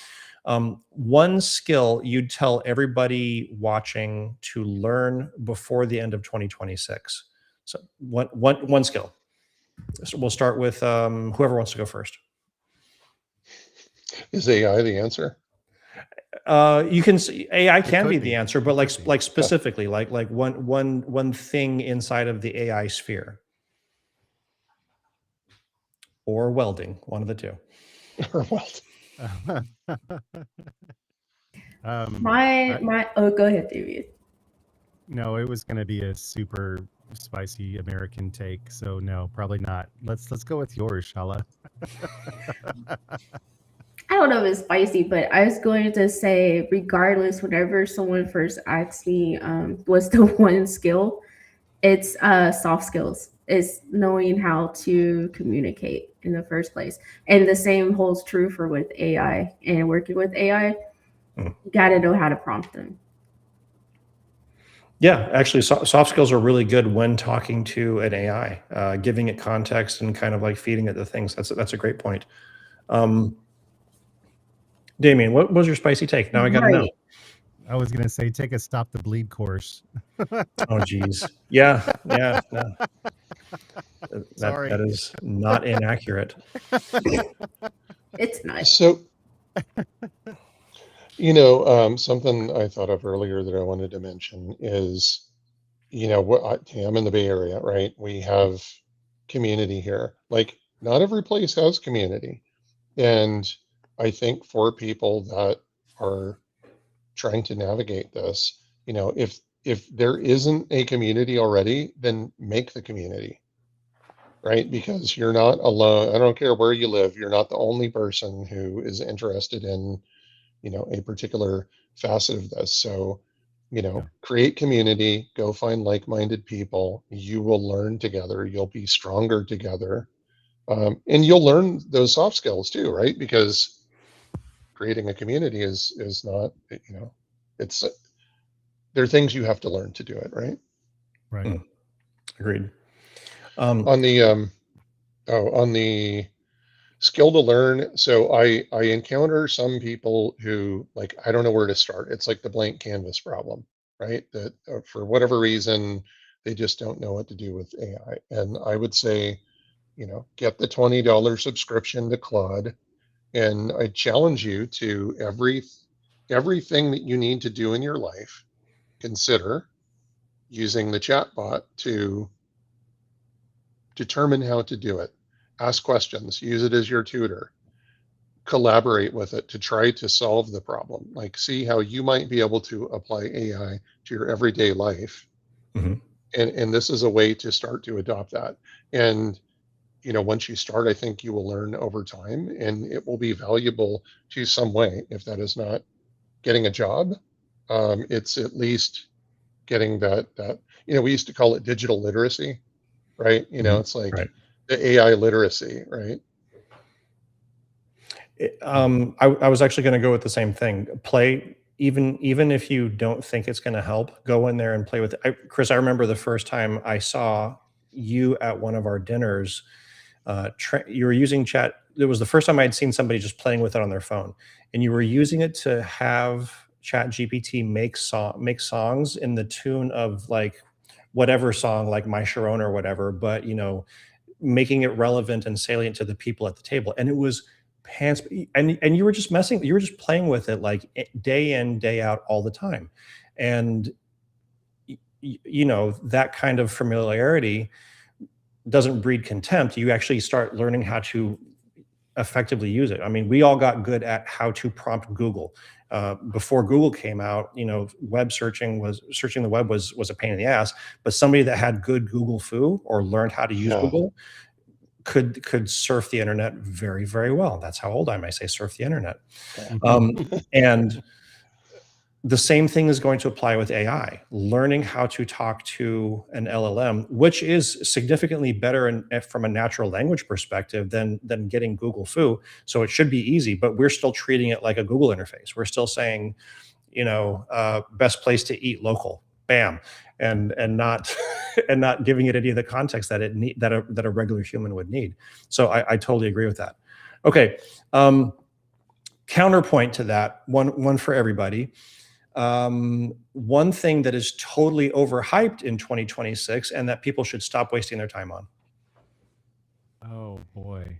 One skill you'd tell everybody watching to learn before the end of 2026. So one skill. So we'll start with whoever wants to go first. Is AI the answer? You can see AI can could be be. the answer, but It like could be. like specifically, like one thing inside of the AI sphere, or welding, one of the two. Or well, My oh, go ahead, David. No, it was going to be a super spicy American take, so no, probably not. Let's go with yours, Shala. I don't know if it's spicy, but I was going to say, regardless, whenever someone first asks me, what's the one skill, it's soft skills. It's knowing how to communicate in the first place. And the same holds true for with AI and working with AI. Mm. You got to know how to prompt them. Yeah, actually, soft skills are really good when talking to an AI, giving it context and kind of like feeding it the things. That's a great point. Damien, what was your spicy take? Now I got to know. Right. I was going to say take a stop the bleed course. Oh, geez. Yeah, yeah. No, Sorry. that is not inaccurate. It's not. so, you know, something I thought of earlier that I wanted to mention is, you know, hey, I'm in the Bay Area, right? We have community here. Like, not every place has community. And I think for people that are trying to navigate this, you know, if there isn't a community already, then make the community. right? Because you're not alone. I don't care where you live. You're not the only person who is interested in, a particular facet of this. So, Yeah. create community, go find like-minded people. You will learn together. You'll be stronger together. And you'll learn those soft skills too, right? Because creating a community is not, it's there are things you have to learn to do it, right? Right. Mm, agreed. On the on the skill to learn, so I encounter some people who, like, I don't know where to start. It's like the blank canvas problem, right? That for whatever reason they just don't know what to do with AI. And I would say, get the $20 subscription to Claude, and I challenge you to everything that you need to do in your life, consider using the chatbot to determine how to do it. Ask questions, use it as your tutor, collaborate with it to try to solve the problem. Like, see how you might be able to apply AI to your everyday life. mhm. And this is a way to start to adopt that. And, once you start, I think you will learn over time, and it will be valuable to some way. If that is not getting a job, it's at least getting that, we used to call it digital literacy, right? Mhm. It's like Right. the AI literacy, right? I was actually going to go with the same thing. Play, even if you don't think it's going to help, go in there and play with it. Chris, I remember the first time I saw you at one of our dinners. You were using chat. It was the first time I had seen somebody just playing with it on their phone, and you were using it to have Chat GPT make songs in the tune of like whatever song, like My Sharona or whatever, but making it relevant and salient to the people at the table. And it was pants, and you were just you were just playing with it like day in, day out, all the time. And that kind of familiarity doesn't breed contempt. You actually start learning how to effectively use it. I mean, we all got good at how to prompt Google. Before Google came out, searching the web was a pain in the ass. But somebody that had good Google foo or learned how to use Yeah. Google could surf the internet very, very well. That's how old I am. I say surf the internet. And the same thing is going to apply with AI. Learning how to talk to an LLM, which is significantly better from a natural language perspective than getting Google foo. So it should be easy, but we're still treating it like a Google interface. We're still saying, best place to eat local, bam, and not and not giving it any of the context that that a regular human would need. So I totally agree with that. Okay, counterpoint to that, one for everybody. One thing that is totally overhyped in 2026 and that people should stop wasting their time on. Oh boy.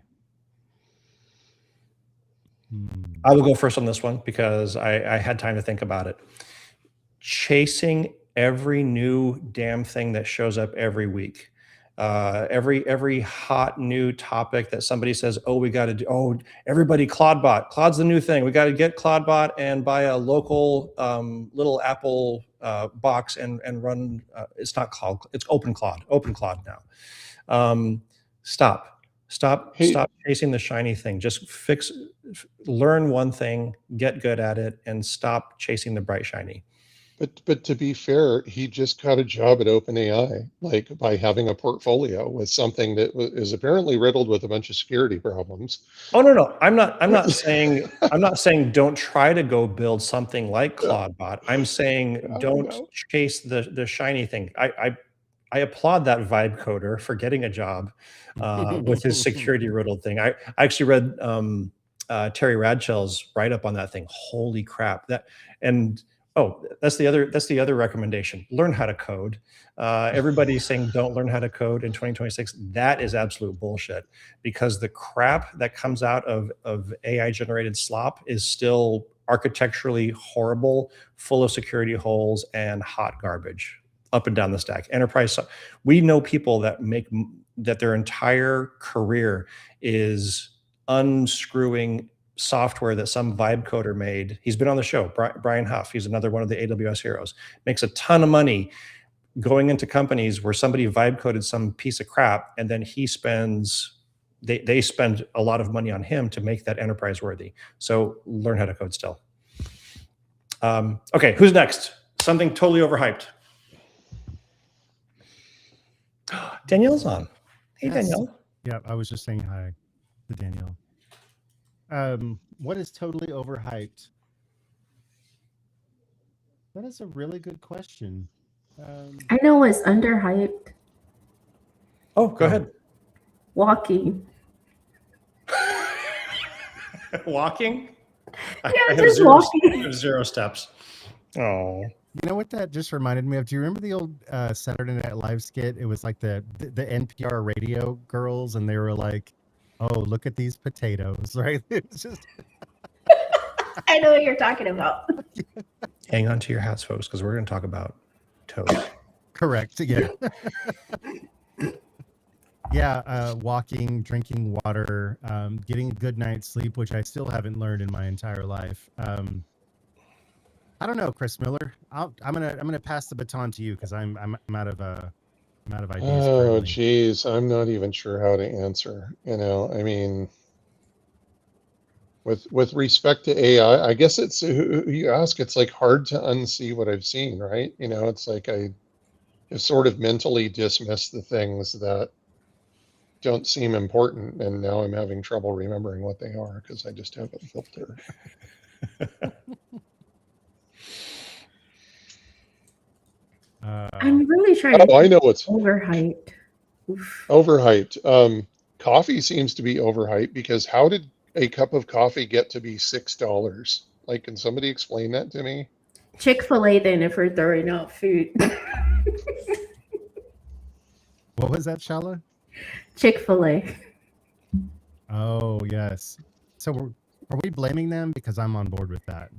I will go first on this one because I had time to think about it. Chasing every new damn thing that shows up every week. Every hot new topic that somebody says, oh, we got to do. Oh, everybody, Claudebot. Claude's the new thing. We got to get Claudebot and buy a local little Apple box and run. It's not Claude. It's OpenClaw. OpenClaw now. Stop Hey, chasing the shiny thing. Just learn one thing, get good at it, and stop chasing the bright shiny. but to be fair, he just got a job at OpenAI, like by having a portfolio with something that is apparently riddled with a bunch of security problems. Oh no, I'm not saying don't try to go build something like Yeah, Claudebot. I'm saying I don't know. chase the shiny thing. I applaud that vibe coder for getting a job with his security riddled thing. I actually read Terry Radshell's write up on that thing. Holy crap! And that's the other recommendation. Learn how to code. Everybody's saying don't learn how to code in 2026. That is absolute bullshit because the crap that comes out of AI generated slop is still architecturally horrible, full of security holes and hot garbage up and down the stack. We know people that their entire career is unscrewing software that some vibe coder made. He's been on the show, Brian Huff. He's another one of the AWS heroes. Makes a ton of money going into companies where somebody vibe coded some piece of crap, and then they spend a lot of money on him to make that enterprise worthy. So learn how to code still. Okay, who's next? Something totally overhyped. Danielle's on. Hey, Yes. Danielle. Yeah, I was just saying hi to Danielle. What is totally overhyped? That is a really good question. I know what's underhyped. Oh, go ahead. Walking. Walking? Yeah, I have just zero, walking. I have 0 steps. Oh. You know what that just reminded me of? Do you remember the old Saturday Night Live skit? It was like the NPR radio girls, and they were like, "Oh, look at these potatoes!" Right? It's just I know what you're talking about. Hang on to your hats, folks, because we're going to talk about toes. correct. Yeah. Yeah, walking, drinking water, getting a good night's sleep, which I still haven't learned in my entire life. I don't know, Chris Miller. I'm gonna pass the baton to you because I'm out of ideas. Oh, currently. geez, I'm not even sure how to answer. I mean, with respect to AI, I guess it's who you ask. It's like hard to unsee what I've seen, right? It's like I have sort of mentally dismissed the things that don't seem important, and now I'm having trouble remembering what they are because I just have a filter. I'm really trying to Oh, I think know what's overhyped. Oof. overhyped. Coffee seems to be overhyped because how did a cup of coffee get to be $6? Like, can somebody explain that to me? Chick-fil-A then if we're throwing out food. What was that, Shala? Chick-fil-A. Oh yes. So are we blaming them? Because I'm on board with that.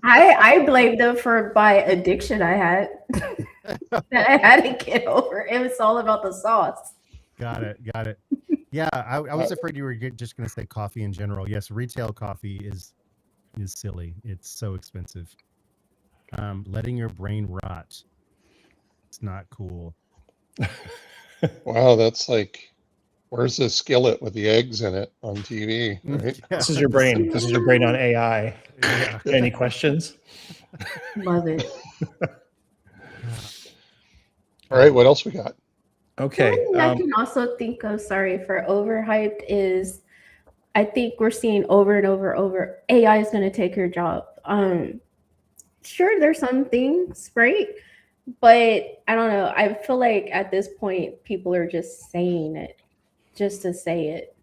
I blamed them for my addiction I had that I had to get over. It was all about the sauce. Got it. Yeah, I was afraid you were just going to say coffee in general. Yes, retail coffee is silly. It's so expensive. Letting your brain rot. It's not cool. Wow, that's like, where's the skillet with the eggs in it on TV, right? Yeah. This is your brain. This is your brain on AI. Yeah. Any questions? Love it. All right, what else we got? Okay. One thing I can also think of, sorry, for overhyped is I think we're seeing over and over AI is going to take your job. Sure, there's some things, right? But I don't know. I feel like at this point, people are just saying it just to say it.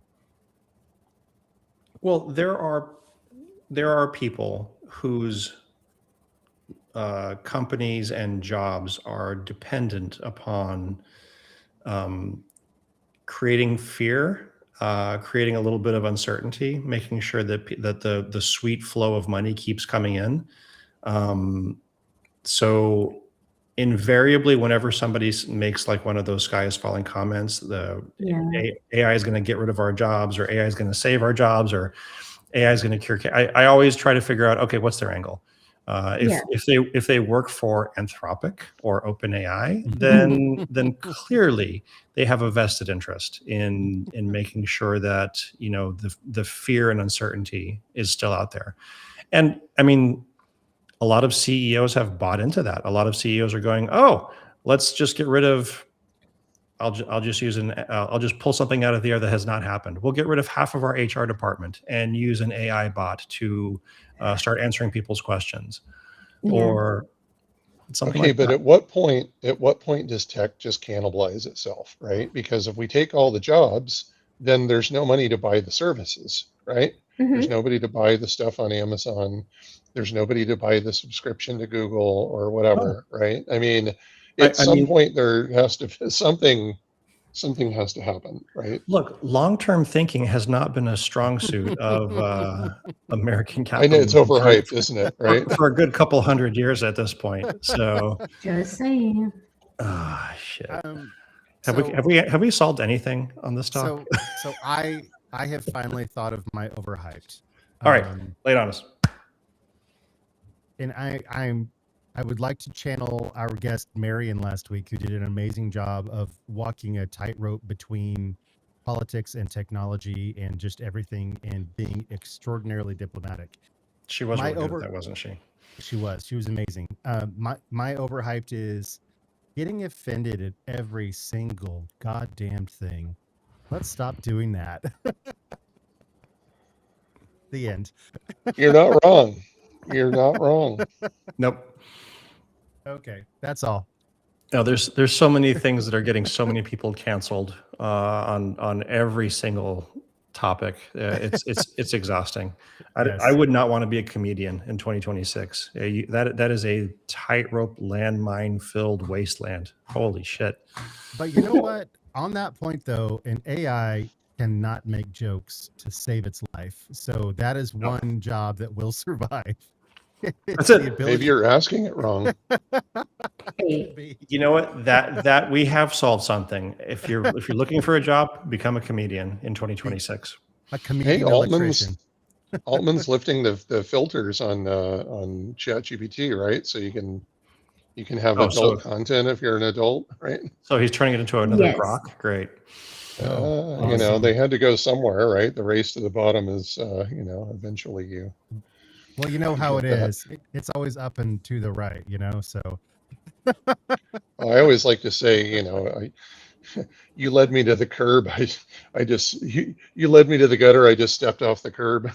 Well, there are people whose companies and jobs are dependent upon creating fear, creating a little bit of uncertainty, making sure that the sweet flow of money keeps coming in. So invariably, whenever somebody makes like one of those sky is falling comments, AI is going to get rid of our jobs, or AI is going to save our jobs, or AI is going to cure. I always try to figure out, okay, what's their angle? If they work for Anthropic or OpenAI, then clearly they have a vested interest in making sure that the fear and uncertainty is still out there. And I mean, a lot of CEOs have bought into that. A lot of CEOs are going, oh, let's just get rid of. I'll just pull something out of the air that has not happened. We'll get rid of half of our HR department and use an AI bot to start answering people's questions, or something Okay, like but that. at what point does tech just cannibalize itself, right? Because if we take all the jobs, then there's no money to buy the services, right? There's nobody to buy the stuff on Amazon. There's nobody to buy the subscription to Google or whatever, right? I mean, at some point there has to something has to happen, right? Look, long-term thinking has not been a strong suit of American I know it's capitalism overhyped, isn't it? Right? for a good couple hundred years at this point. So, Just saying. shit. So Have we solved anything on this talk? So I have finally thought of my overhyped. All right, lay it on us. And I'm I would like to channel our guest Marion last week, who did an amazing job of walking a tightrope between politics and technology and just everything, and being extraordinarily diplomatic. She was My really good at over- that, wasn't she? She was amazing. My overhyped is getting offended at every single goddamn thing. Let's stop doing that. The end. You're not wrong. You're not wrong. Nope. Okay, that's all. No, there's so many things that are getting so many people canceled on every single topic. It's exhausting. Yes. I would not want to be a comedian in 2026. That is a tightrope landmine filled wasteland. Holy shit. But you know what? On that point, though, an AI cannot make jokes to save its life. So that is one job that will survive. That's it. The ability Maybe you're asking it wrong. to be. You know what? That we have solved something. If you're looking for a job, become a comedian in 2026. A Hey, comedian electrician. Altman's lifting the filters on ChatGPT, right? So you can have Oh, so- adult content if you're an adult, right? So he's turning it into another Yes. Grok. Great. Oh, You know, awesome. they had to go somewhere, right? The race to the bottom is, you know, eventually you. Well, you know how it get that. is. It's always up and to the right, you know? So I always like to say, you know, you led me to the curb. You led me to the gutter. I just stepped off the curb.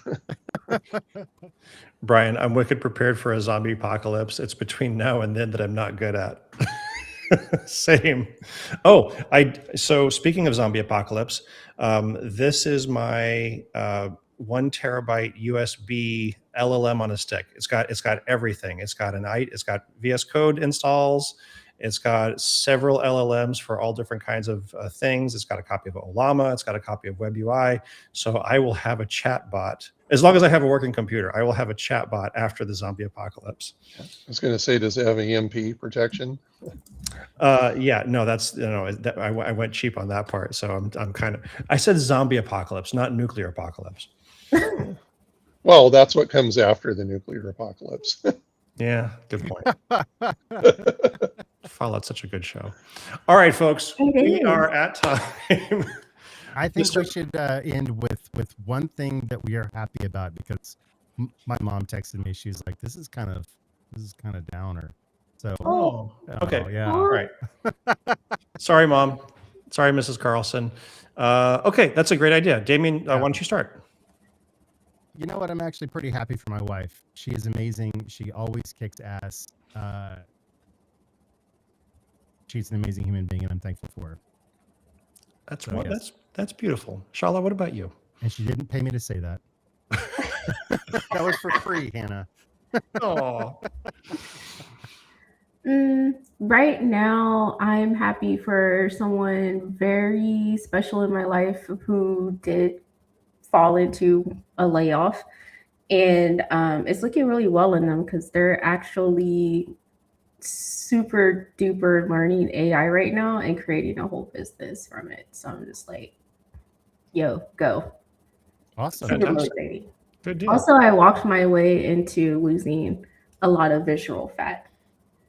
Brian, I'm wicked prepared for a zombie apocalypse. It's between now and then that I'm not good at. Same. Oh, so speaking of zombie apocalypse, this is my 1 terabyte USB LLM on a stick. It's got everything. It's got VS Code installs. It's got several LLMs for all different kinds of things. It's got a copy of Olama. It's got a copy of WebUI. So I will have a chat bot. As long as I have a working computer, I will have a chat bot after the zombie apocalypse. I was going to say, does it have EMP protection? Yeah, no, I went cheap on that part. So I'm kind of, I said zombie apocalypse, not nuclear apocalypse. Well, that's what comes after the nuclear apocalypse. Yeah, good point. Fallout's such a good show. All right, folks, It we is. are at time. I think we Mr. should end with one thing that we are happy about, because my mom texted me. She's like, this is kind of downer. So Oh, okay. yeah. All right. Sorry, Mom. Sorry, Mrs. Carlson. Okay, that's a great idea. Damien, why don't you start? You know what? I'm actually pretty happy for my wife. She is amazing. She always kicks ass. She's an amazing human being, and I'm thankful for her. That's So, yes. that's beautiful. Shala, what about you? And she didn't pay me to say that. That was for free, Hannah. Oh, Right now, I'm happy for someone very special in my life who did fall into a layoff. And it's looking really well in them because they're actually super duper learning AI right now and creating a whole business from it. So I'm just like, yo, go. Awesome. Super Fantastic. motivating. good deal. Also, I walked my way into losing a lot of visceral fat,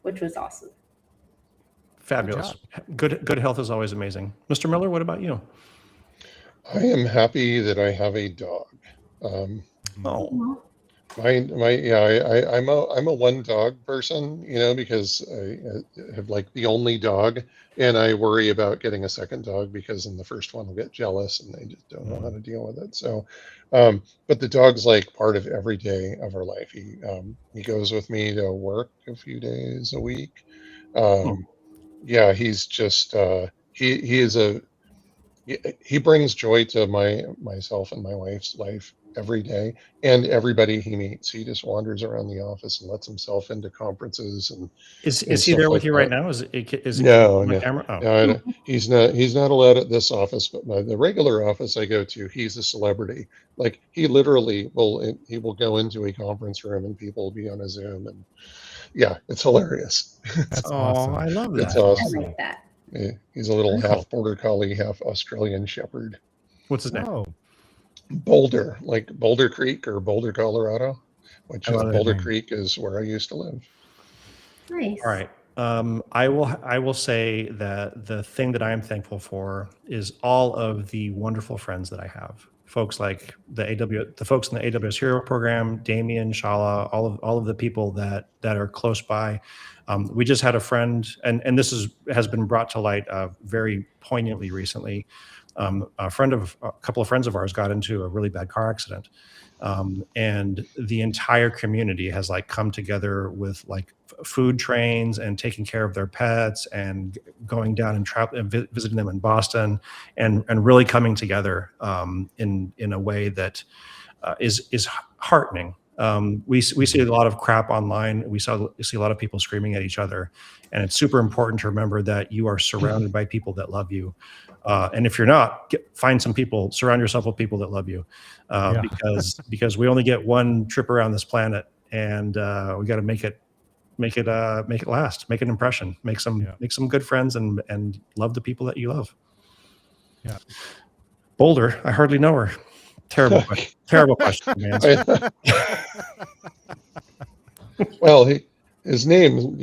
which was awesome. Fabulous. Good health is always amazing. Mr. Miller, what about you? I am happy that I have a dog. Oh, I'm a one dog person, you know, because I have like the only dog, and I worry about getting a second dog because in the first one will get jealous and they just don't know how to deal with it. So, but the dog's like part of every day of our life. He goes with me to work a few days a week. Yeah, he's just he brings joy to myself and my wife's life every day, and everybody he meets. He just wanders around the office and lets himself into conferences and is he stuff there with like you right that. now? Is it No, on no, camera? Oh, no, he's not allowed at this office, but the regular office I go to, he's a celebrity. Like he literally will go into a conference room and people will be on a Zoom, and yeah, it's hilarious. That's oh, awesome. I love It's that. I awesome. like that. Yeah, he's a little Cool. half border collie, half Australian shepherd. What's his name? Oh, Boulder, like Boulder Creek or Boulder, Colorado, which I love that Boulder name. Creek is where I used to live. Nice. All right. I will say that the thing that I am thankful for is all of the wonderful friends that I have. Folks like the folks in the AWS Hero program, Damien, Shala, all of the people that are close by. We just had a friend, and this has been brought to light very poignantly recently. A couple of friends of ours got into a really bad car accident. And the entire community has like come together with like food trains and taking care of their pets and going down and visiting them in Boston and really coming together in a way that is heartening. We see a lot of crap online. We see a lot of people screaming at each other, and it's super important to remember that you are surrounded by people that love you. And if you're not, find some people, surround yourself with people that love you, because we only get one trip around this planet, and we got to make it last, make an impression, make some good friends, and love the people that you love. Yeah. Boulder, I hardly know her. Terrible question, man. Well, his name,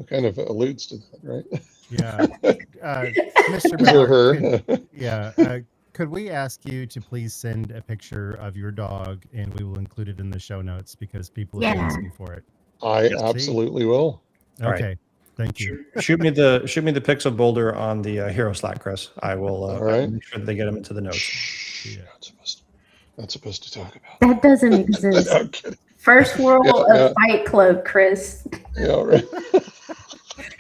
kind of alludes to that, right? Yeah. Mr. His or Miller, her. could we ask you to please send a picture of your dog, and we will include it in the show notes because people have been asking for it. I absolutely will. All Okay. right. Thank you. Shoot me the pics of Boulder on the Hero Slack, Chris. I will All right. make sure that they get them into the notes. Yeah. Not supposed to talk about That doesn't exist. No, I'm kidding. First rule Yeah, of Fight Club, Chris. Yeah, right.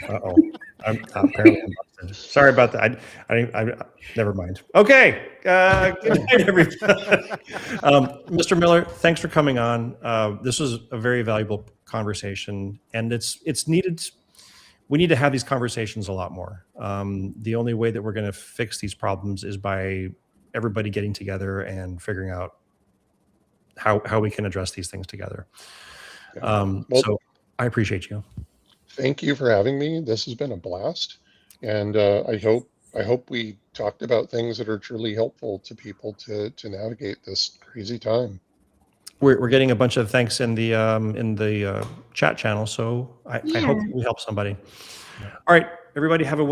Uh-oh. I'm apparently busted. Sorry about that. I never mind. Okay. Good night, everybody. Mr. Miller, thanks for coming on. This was a very valuable conversation, and it's needed. We need to have these conversations a lot more. The only way that we're going to fix these problems is by everybody getting together and figuring out how we can address these things together. So I appreciate you. Thank you for having me. This has been a blast, and I hope we talked about things that are truly helpful to people to navigate this crazy time. We're getting a bunch of thanks in the chat channel, so I hope we help somebody. All right, everybody, have a